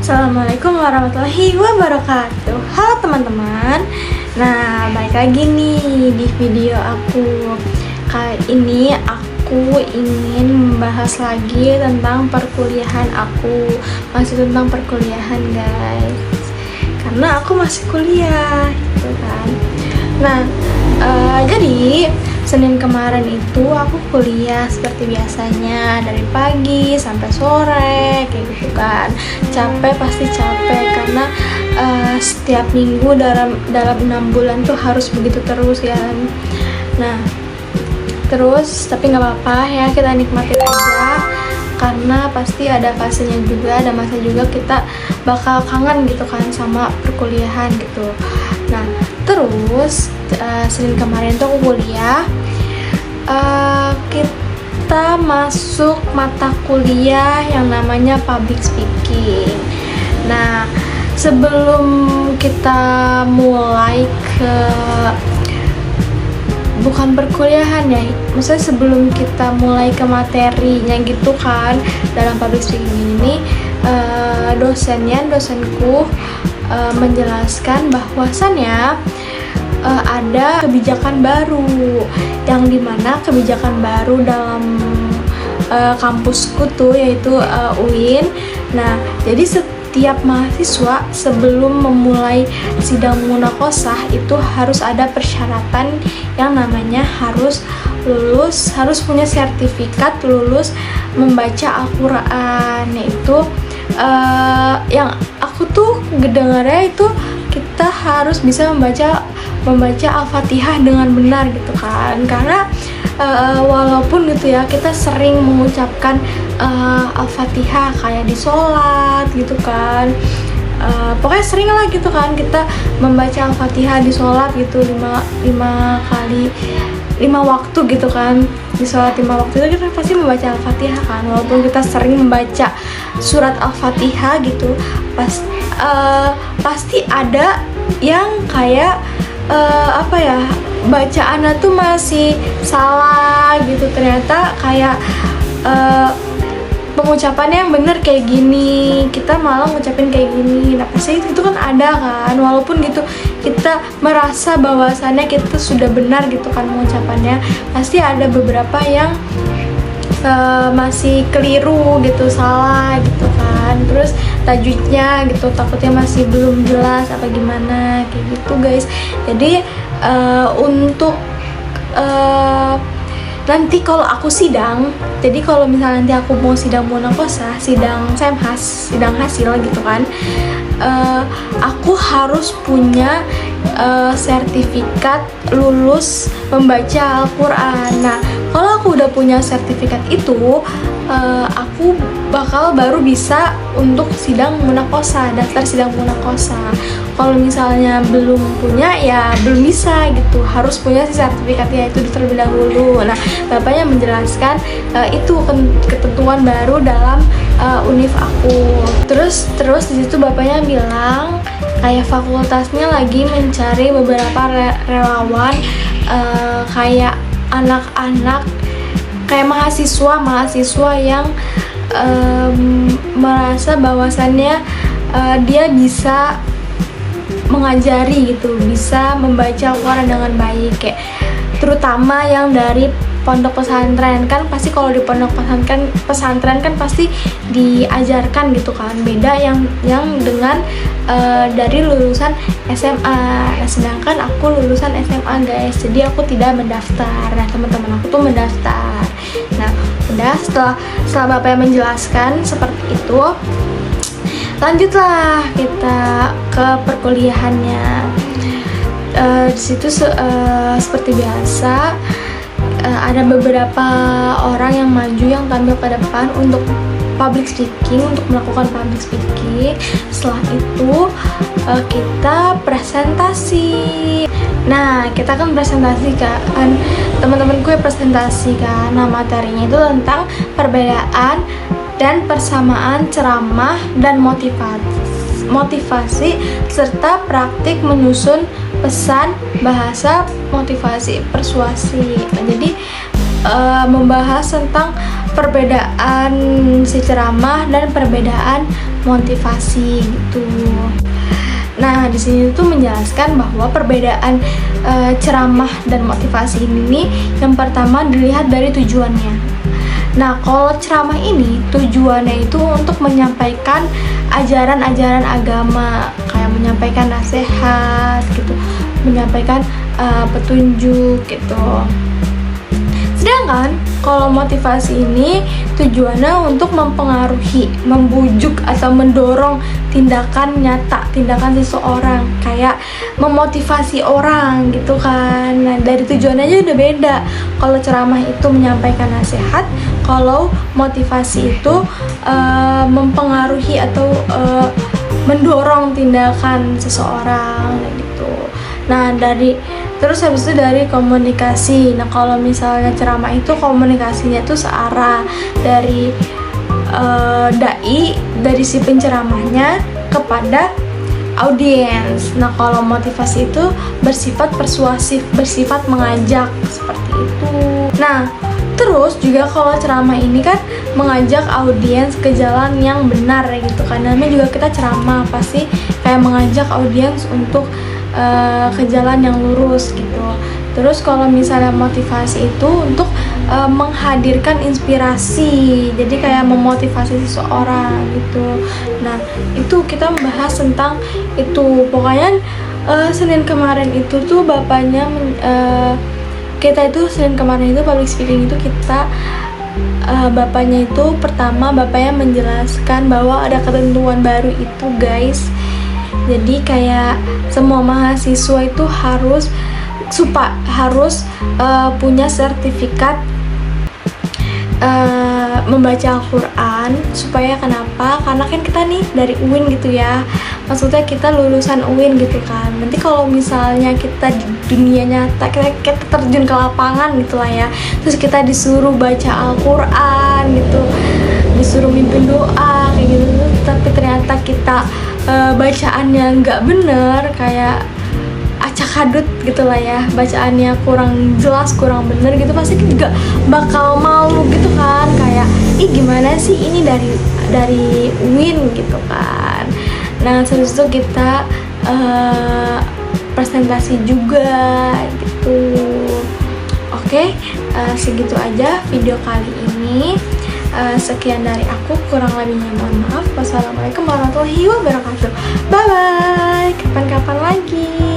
Assalamualaikum warahmatullahi wabarakatuh. Halo teman-teman. Nah, balik lagi nih di video aku. Kali ini aku ingin membahas lagi tentang perkuliahan aku. Masih tentang perkuliahan, guys. Karena aku masih kuliah, gitu kan. Nah, jadi Senin kemarin itu aku kuliah seperti biasanya dari pagi sampai sore kayak gitu kan. Capek, pasti capek karena setiap minggu dalam 6 bulan tuh harus begitu terus kan. Nah, terus tapi nggak apa-apa ya, kita nikmatin aja karena pasti ada fasenya juga, ada masa juga kita bakal kangen gitu kan sama perkuliahan gitu. Nah, terus Senin kemarin tuh aku kuliah, kita masuk mata kuliah yang namanya public speaking. Nah, sebelum kita mulai ke bukan perkuliahan ya, maksudnya sebelum kita mulai ke materinya gitu kan dalam public speaking ini, dosenku menjelaskan bahwasannya ada kebijakan baru, yang dimana kebijakan baru dalam kampusku tuh yaitu UIN. Nah, jadi setiap mahasiswa sebelum memulai sidang munakosah itu harus ada persyaratan yang namanya harus punya sertifikat lulus membaca Al-Quran. Yaitu yang aku tuh ngedengarnya itu kita harus bisa membaca Al-Fatihah dengan benar gitu kan. Karena walaupun gitu ya kita sering mengucapkan Al-Fatihah kayak di sholat gitu kan, pokoknya sering lah gitu kan kita membaca Al-Fatihah di sholat gitu 5 waktu gitu kan. Di sholat 5 waktu itu kita pasti membaca Al-Fatihah kan, walaupun kita sering membaca surat Al-Fatihah gitu, pasti ada yang kayak bacaannya tuh masih salah gitu. Ternyata kayak pengucapannya yang bener kayak gini, kita malah ngucapin kayak gini. Nah, pasti itu kan ada kan, walaupun gitu kita merasa bahwasannya kita sudah benar gitu kan pengucapannya, pasti ada beberapa yang masih keliru gitu, salah gitu kan. Terus tajwidnya gitu takutnya masih belum jelas apa gimana kayak gitu, guys. Jadi untuk nanti kalau aku sidang, jadi kalau misalnya nanti aku mau sidang munakosah, sidang semhas, sidang hasil gitu kan, aku harus punya sertifikat lulus membaca Al-Quran. Nah, kalau aku udah punya sertifikat itu, aku bakal baru bisa untuk sidang munakosah, daftar sidang munakosah. Kalau misalnya belum punya ya belum bisa gitu, harus punya si sertifikatnya itu terlebih dahulu. Nah, bapaknya menjelaskan itu ketentuan baru dalam univ aku. Terus di situ bapaknya bilang kayak fakultasnya lagi mencari beberapa relawan, kayak anak-anak, kayak mahasiswa yang merasa bahwasannya dia bisa mengajari gitu, bisa membaca Al-Quran dengan baik, kayak terutama yang dari pondok pesantren. Kan pasti kalau di pondok pesantren kan pasti diajarkan gitu kan, beda yang dengan dari lulusan SMA. Nah, sedangkan aku lulusan SMA, guys, jadi aku tidak mendaftar. Nah, teman-teman aku tuh mendaftar. Nah, udah setelah bapak yang menjelaskan seperti itu, lanjutlah kita ke perkuliahannya. Di situ seperti biasa ada beberapa orang yang maju, yang tampil ke depan untuk public speaking, untuk melakukan public speaking. Setelah itu kita presentasi. Nah, kita kan presentasi kan, teman-teman gue presentasi kan. Nah, materinya itu tentang perbedaan dan persamaan ceramah dan motivasi serta praktik menyusun pesan bahasa motivasi persuasi. Nah, jadi membahas tentang perbedaan si ceramah dan perbedaan motivasi gitu. Nah, di sini tuh menjelaskan bahwa perbedaan ceramah dan motivasi ini yang pertama dilihat dari tujuannya. Nah, kalau ceramah ini tujuannya itu untuk menyampaikan ajaran-ajaran agama, kayak menyampaikan nasihat gitu, menyampaikan petunjuk gitu. Sedangkan kalau motivasi ini tujuannya untuk mempengaruhi, membujuk atau mendorong tindakan nyata, tindakan seseorang, kayak memotivasi orang gitu kan. Nah, dari tujuannya aja udah beda. Kalau ceramah itu menyampaikan nasihat, kalau motivasi itu mempengaruhi atau mendorong tindakan seseorang gitu. Nah, terus habis itu dari komunikasi. Nah, kalau misalnya ceramah itu komunikasinya tuh searah dari dai, dari si penceramahnya kepada audiens. Nah, kalau motivasi itu bersifat persuasif, bersifat mengajak seperti itu. Nah, terus juga kalau ceramah ini kan mengajak audiens ke jalan yang benar gitu kan. Namanya juga kita ceramah, pasti kayak mengajak audiens untuk ke jalan yang lurus gitu. Terus kalau misalnya motivasi itu untuk menghadirkan inspirasi, jadi kayak memotivasi seseorang gitu. Nah, itu kita membahas tentang itu. Pokoknya Senin kemarin itu tuh bapaknya kita itu Senin kemarin itu public speaking itu kita bapaknya itu pertama bapaknya menjelaskan bahwa ada ketentuan baru itu guys. Jadi kayak semua mahasiswa itu harus punya sertifikat membaca Al-Quran. Supaya kenapa? Karena kan kita nih dari UIN gitu ya, maksudnya kita lulusan UIN gitu kan. Nanti kalau misalnya kita di dunia nyata, kita terjun ke lapangan gitu lah ya, terus kita disuruh baca Al-Quran gitu, disuruh mimpin doa kayak gitu, tapi ternyata kita bacaannya nggak bener, kayak acak adut gitu lah ya, bacaannya kurang jelas, kurang bener gitu, pasti juga bakal malu gitu kan, kayak ih gimana sih ini dari UIN gitu kan. Nah, terus itu kita presentasi juga gitu. Oke, segitu aja video kali ini. Sekian dari aku, kurang lebihnya mohon maaf. Wassalamualaikum warahmatullahi wabarakatuh. Bye bye. Kapan-kapan lagi.